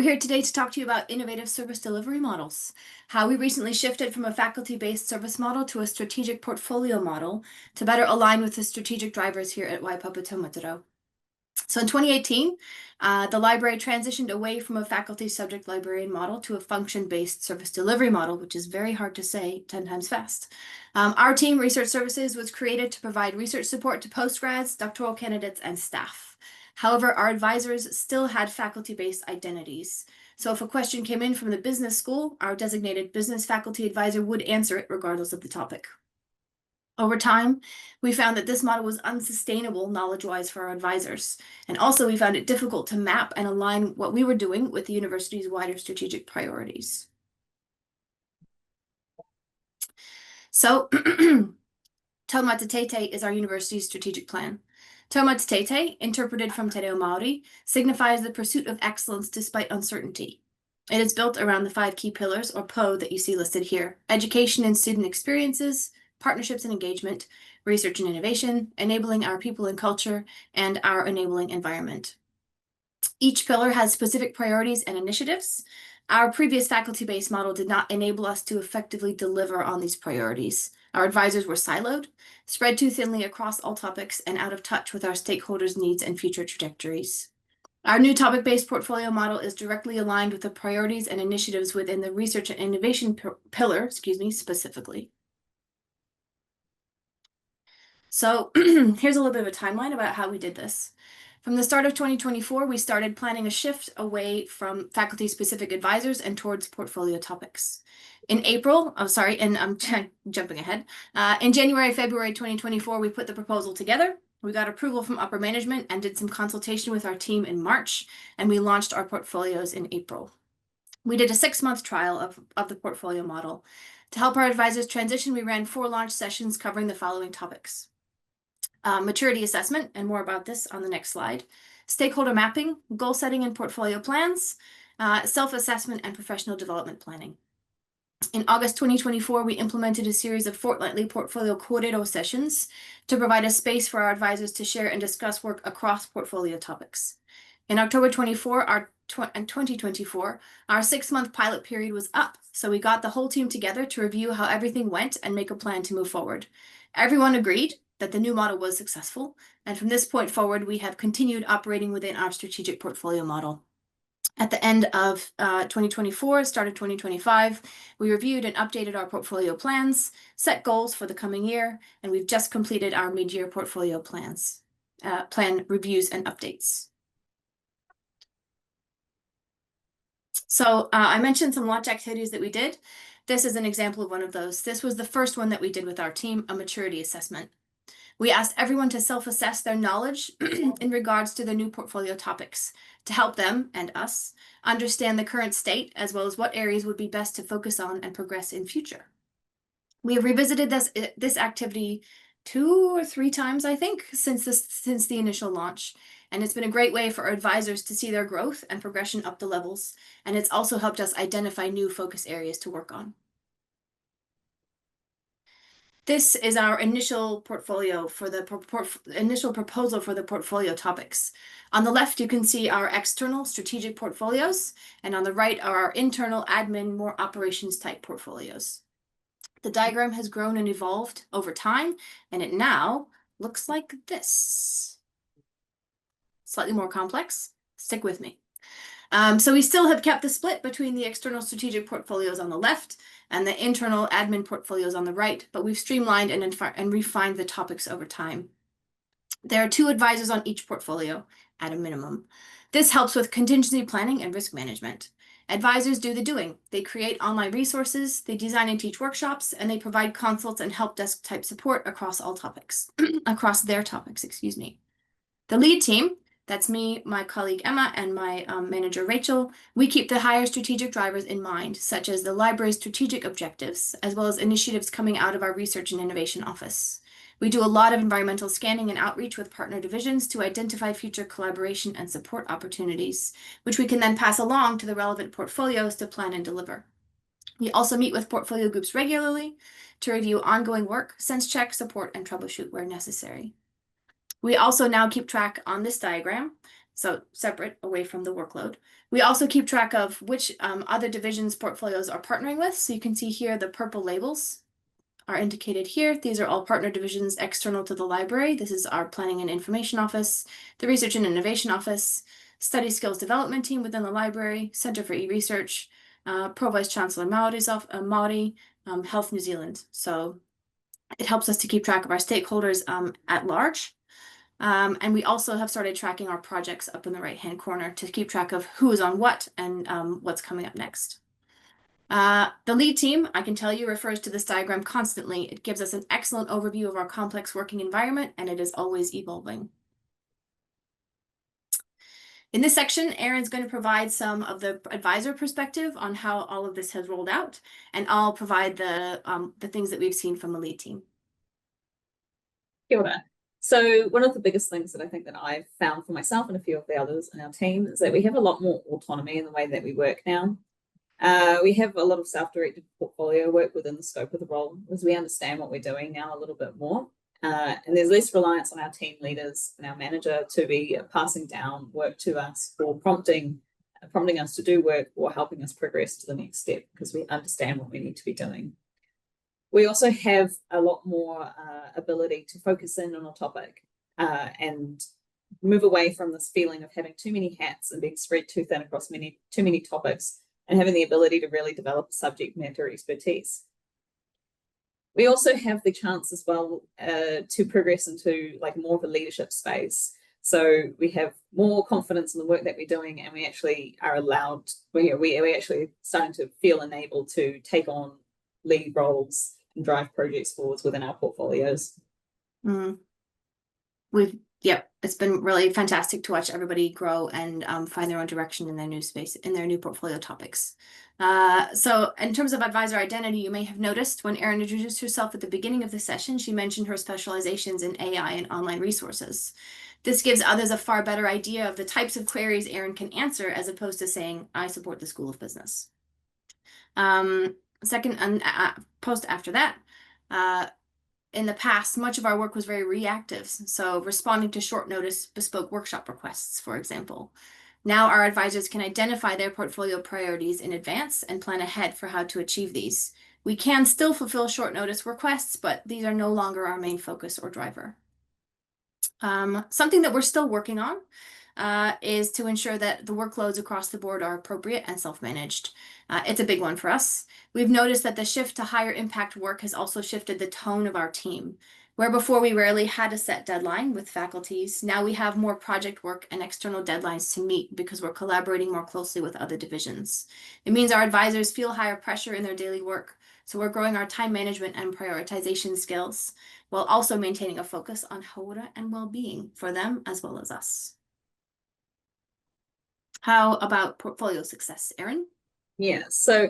We're here today to talk to you about innovative service delivery models, how we recently shifted from a faculty-based service model to a strategic portfolio model to better align with the strategic drivers here at Waipapa Taumataro. So in 2018, the library transitioned away from a faculty subject librarian model to a function-based service delivery model, which is very hard to say 10 times fast. Our team, Research Services, was created to provide research support to postgrads, doctoral candidates, and staff. However, our advisors still had faculty-based identities. So if a question came in from the business school, our designated business faculty advisor would answer it regardless of the topic. Over time, we found that this model was unsustainable knowledge-wise for our advisors. And also we found it difficult to map and align what we were doing with the university's wider strategic priorities. So Taumata Teitei is our university's strategic plan. Taumata Teitei, interpreted from Te Reo Māori, signifies the pursuit of excellence despite uncertainty. It is built around the 5 key pillars, or PO, that you see listed here: education and student experiences, partnerships and engagement, research and innovation, enabling our people and culture, and our enabling environment. Each pillar has specific priorities and initiatives. Our previous faculty-based model did not enable us to effectively deliver on these priorities. Our advisors were siloed, spread too thinly across all topics, and out of touch with our stakeholders' needs and future trajectories. Our new topic-based portfolio model is directly aligned with the priorities and initiatives within the research and innovation pillar, specifically. So here's a little bit of a timeline about how we did this. From the start of 2024, we started planning a shift away from faculty-specific advisors and towards portfolio topics. In April, I'm jumping ahead. In January, February 2024, we put the proposal together. We got approval from upper management and did some consultation with our team in March, and we launched our portfolios in April. We did a 6-month trial of the portfolio model. To help our advisors transition, we ran 4 launch sessions covering the following topics: maturity assessment, and more about this on the next slide; stakeholder mapping, goal setting and portfolio plans; self-assessment and professional development planning. In August 2024, we implemented a series of fortnightly portfolio kōrero sessions to provide a space for our advisors to share and discuss work across portfolio topics. In October 2024, our 6-month pilot period was up, so we got the whole team together to review how everything went and make a plan to move forward. Everyone agreed that the new model was successful, and from this point forward, we have continued operating within our strategic portfolio model. At the end of 2024, start of 2025, we reviewed and updated our portfolio plans, set goals for the coming year, and we've just completed our mid-year portfolio plan reviews and updates. So I mentioned some launch activities that we did. This is an example of one of those. This was the first one that we did with our team, a maturity assessment. We asked everyone to self-assess their knowledge in regards to the new portfolio topics to help them, and us, understand the current state, as well as what areas would be best to focus on and progress in future. We have revisited this activity 2 or 3 times, I think, since the initial launch, and it's been a great way for our advisors to see their growth and progression up the levels, and it's also helped us identify new focus areas to work on. This is our initial portfolio for the initial proposal for the portfolio topics. On the left, you can see our external strategic portfolios, and on the right are our internal admin, more operations type portfolios. The diagram has grown and evolved over time, and it now looks like this. Slightly more complex. Stick with me. So we still have kept the split between the external strategic portfolios on the left and the internal admin portfolios on the right, but we've streamlined and refined the topics over time. There are 2 advisors on each portfolio at a minimum. This helps with contingency planning and risk management. Advisors do the doing. They create online resources, they design and teach workshops, and they provide consults and help desk type support across all topics, across their topics, excuse me. The lead team, that's me, my colleague Emma, and my manager Rachel, we keep the higher strategic drivers in mind, such as the library's strategic objectives, as well as initiatives coming out of our research and innovation office. We do a lot of environmental scanning and outreach with partner divisions to identify future collaboration and support opportunities, which we can then pass along to the relevant portfolios to plan and deliver. We also meet with portfolio groups regularly to review ongoing work, sense check, support, and troubleshoot where necessary. We also now keep track on this diagram so separate away from the workload. We also keep track of which other divisions portfolios are partnering with. So you can see here the purple labels are indicated here. These are all partner divisions external to the library. This is our Planning and Information Office, the Research and Innovation Office, Study Skills Development Team within the library, Center for E-Research, Pro Vice Chancellor Maori, Health New Zealand. So it helps us to keep track of our stakeholders at large. And we also have started tracking our projects up in the right-hand corner to keep track of who is on what and what's coming up next. The lead team, I can tell you, refers to this diagram constantly. It gives us an excellent overview of our complex working environment, and it is always evolving. In this section, Erin's going to provide some of the advisor perspective on how all of this has rolled out, and I'll provide the things that we've seen from the lead team. Kia ora. So one of the biggest things that I think that I've found for myself and a few of the others in our team is that we have a lot more autonomy in the way that we work now. We have a lot of self-directed portfolio work within the scope of the role, as we understand what we're doing now a little bit more. And there's less reliance on our team leaders and our manager to be passing down work to us or prompting us to do work or helping us progress to the next step, because we understand what we need to be doing. We also have a lot more ability to focus in on a topic and move away from this feeling of having too many hats and being spread too thin across too many topics, and having the ability to really develop a subject matter expertise. We also have the chance as well to progress into like more of a leadership space. So we have more confidence in the work that we're doing, and we actually are allowed, we're actually starting to feel enabled to take on lead roles and drive projects forwards within our portfolios. It's been really fantastic to watch everybody grow and find their own direction in their new space, in their new portfolio topics. So in terms of advisor identity, you may have noticed when Erin introduced herself at the beginning of the session, she mentioned her specializations in AI and online resources. This gives others a far better idea of the types of queries Erin can answer, as opposed to saying, I support the School of Business. Second, post after that, in the past, much of our work was very reactive, so responding to short notice bespoke workshop requests, for example. Now our advisors can identify their portfolio priorities in advance and plan ahead for how to achieve these. We can still fulfill short notice requests, but these are no longer our main focus or driver. Something that we're still working on is to ensure that the workloads across the board are appropriate and self-managed. It's a big one for us. We've noticed that the shift to higher impact work has also shifted the tone of our team. Where before we rarely had a set deadline with faculties, now we have more project work and external deadlines to meet because we're collaborating more closely with other divisions. It means our advisors feel higher pressure in their daily work, so we're growing our time management and prioritization skills, while also maintaining a focus on haura and well-being for them as well as us. How about portfolio success, Erin? Yeah, so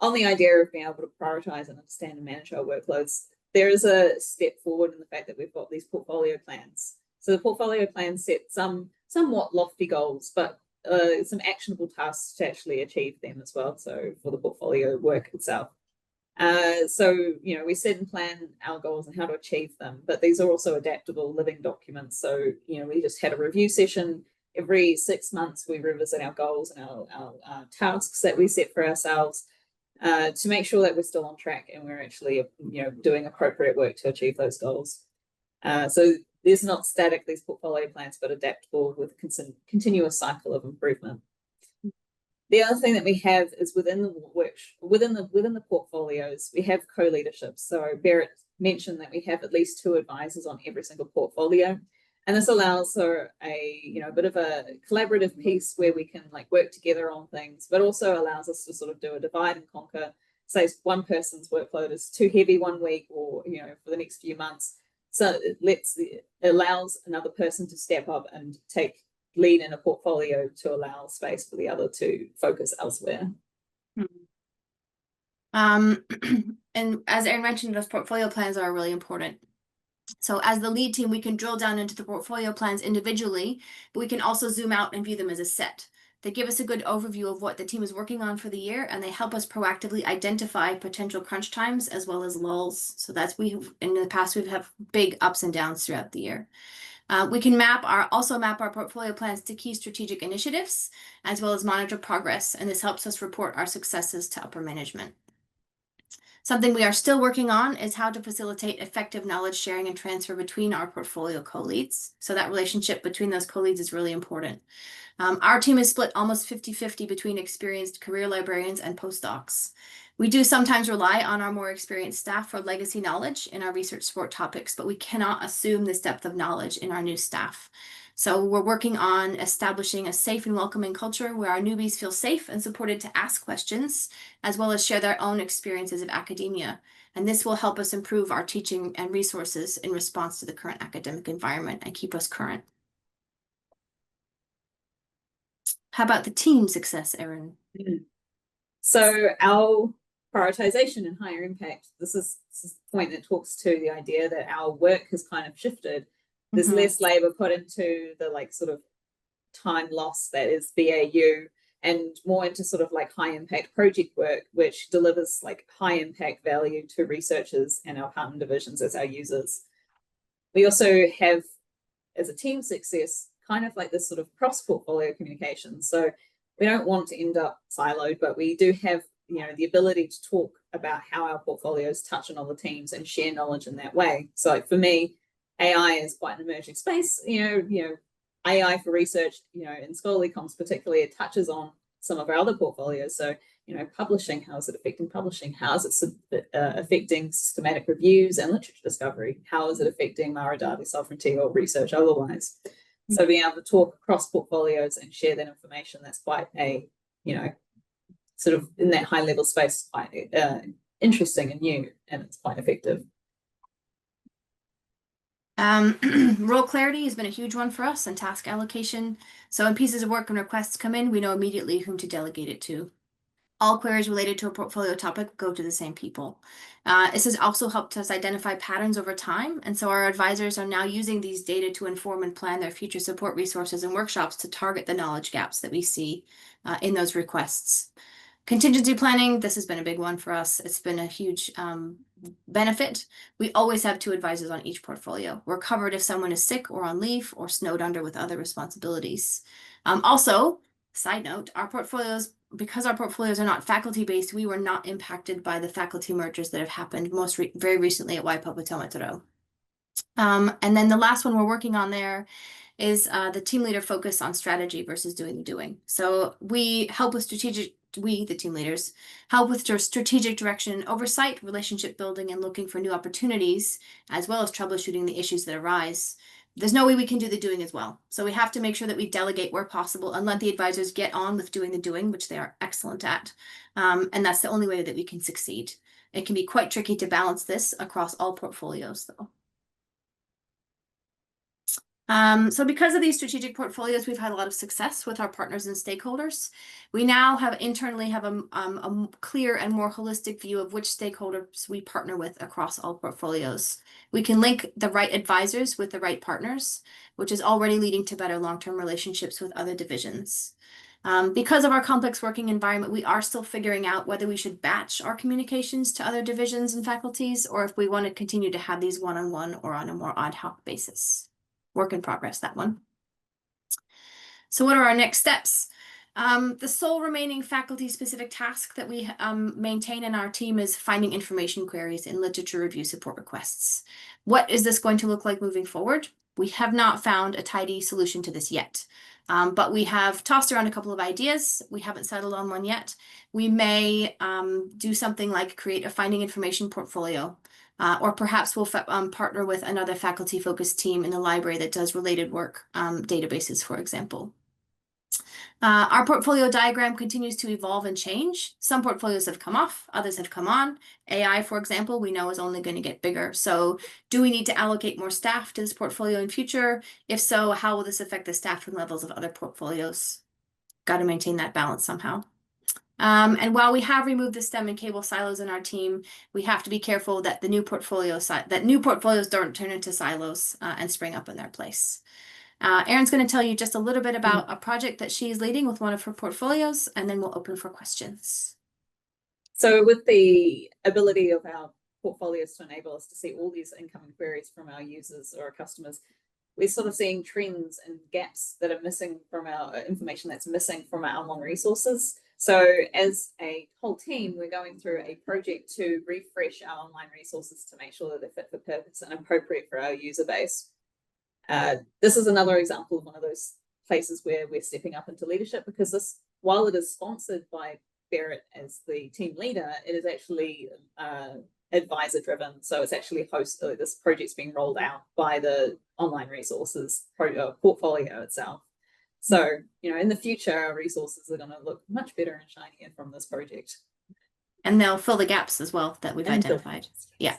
on the idea of being able to prioritize and understand and manage our workloads, there is a step forward in the fact that we've got these portfolio plans. So the portfolio plans set some somewhat lofty goals, but some actionable tasks to actually achieve them as well. So for the portfolio work itself. So, we set and plan our goals and how to achieve them, but these are also adaptable living documents. So, we just had a review session. Every 6 months, we revisit our goals and our tasks that we set for ourselves to make sure that we're still on track and we're actually, doing appropriate work to achieve those goals. So there's not static, these portfolio plans, but adaptable with a continuous cycle of improvement. The other thing that we have is within the portfolios, we have co-leadership. So Berit mentioned that we have at least 2 advisors on every single portfolio. And this allows for a bit of a collaborative piece where we can work together on things, but also allows us to sort of do a divide and conquer. Say one person's workload is too heavy one week or for the next few months. So it allows another person to step up and take lead in a portfolio to allow space for the other to focus elsewhere. And as Erin mentioned, those portfolio plans are really important. So as the lead team, we can drill down into the portfolio plans individually, but we can also zoom out and view them as a set. They give us a good overview of what the team is working on for the year, and they help us proactively identify potential crunch times as well as lulls. So in the past, we've had big ups and downs throughout the year. We can also map our portfolio plans to key strategic initiatives, as well as monitor progress, and this helps us report our successes to upper management. Something we are still working on is how to facilitate effective knowledge sharing and transfer between our portfolio co-leads. So that relationship between those co-leads is really important. Our team is split almost 50-50 between experienced career librarians and postdocs. We do sometimes rely on our more experienced staff for legacy knowledge in our research support topics, but we cannot assume this depth of knowledge in our new staff. So we're working on establishing a safe and welcoming culture where our newbies feel safe and supported to ask questions, as well as share their own experiences of academia. And this will help us improve our teaching and resources in response to the current academic environment and keep us current. How about the team success, Erin? So our prioritization and higher impact, this is the point that talks to the idea that our work has kind of shifted. There's less labor put into the like sort of time loss that is BAU, and more into sort of like high impact project work, which delivers like high impact value to researchers and our partner divisions as our users. We also have, as a team success, kind of like this sort of cross portfolio communication. So we don't want to end up siloed, but we do have, you know, the ability to talk about how our portfolios touch on other teams and share knowledge in that way. So like for me, AI is quite an emerging space, you know, AI for research, you know, in scholarly comms particularly, it touches on some of our other portfolios. So, you know, publishing, how is it affecting publishing? How is it affecting systematic reviews and literature discovery? How is it affecting Mara data sovereignty or research otherwise? So being able to talk across portfolios and share that information, that's quite a, you know, sort of in that high level space, quite interesting and new, and it's quite effective. Role clarity has been a huge one for us and task allocation. So when pieces of work and requests come in, we know immediately whom to delegate it to. All queries related to a portfolio topic go to the same people. This has also helped us identify patterns over time, and so our advisors are now using these data to inform and plan their future support resources and workshops to target the knowledge gaps that we see in those requests. Contingency planning, this has been a big one for us. It's been a huge benefit. We always have 2 advisors on each portfolio. We're covered if someone is sick or on leave or snowed under with other responsibilities. Also, side note, because our portfolios are not faculty-based, we were not impacted by the faculty mergers that have happened very recently at Waipawa Taumatoro. And then the last one we're working on there is the team leader focus on strategy versus doing the doing. So we, the team leaders, help with strategic direction, oversight, relationship building, and looking for new opportunities, as well as troubleshooting the issues that arise. There's no way we can do the doing as well. So we have to make sure that we delegate where possible and let the advisors get on with doing the doing, which they are excellent at. And that's the only way that we can succeed. It can be quite tricky to balance this across all portfolios, though. So because of these strategic portfolios, we've had a lot of success with our partners and stakeholders. We now internally have a clear and more holistic view of which stakeholders we partner with across all portfolios. We can link the right advisors with the right partners, which is already leading to better long-term relationships with other divisions. Because of our complex working environment, we are still figuring out whether we should batch our communications to other divisions and faculties, or if we want to continue to have these one-on-one or on a more ad hoc basis. Work in progress, that one. So what are our next steps? The sole remaining faculty-specific task that we maintain in our team is finding information queries in literature review support requests. What is this going to look like moving forward? We have not found a tidy solution to this yet, but we have tossed around a couple of ideas. We haven't settled on one yet. We may do something like create a finding information portfolio. Or perhaps we'll partner with another faculty-focused team in the library that does related work, databases, for example. Our portfolio diagram continues to evolve and change. Some portfolios have come off, others have come on. AI, for example, we know is only going to get bigger. So do we need to allocate more staff to this portfolio in future? If so, how will this affect the staffing levels of other portfolios? Got to maintain that balance somehow. And while we have removed the STEM and cable silos in our team, we have to be careful that new portfolios don't turn into silos and spring up in their place. Erin's going to tell you just a little bit about a project that she's leading with one of her portfolios, and then we'll open for questions. So with the ability of our portfolios to enable us to see all these incoming queries from our users or our customers, we're sort of seeing trends and gaps that are missing from our information that's missing from our online resources. So as a whole team, we're going through a project to refresh our online resources to make sure that they're fit for purpose and appropriate for our user base. This is another example of one of those places where we're stepping up into leadership, because this, while it is sponsored by Berit as the team leader, it is actually advisor driven. So it's actually this project's being rolled out by the online resources portfolio itself. So, in the future, our resources are going to look much better and shinier from this project. And they'll fill the gaps as well that we've identified. Yeah.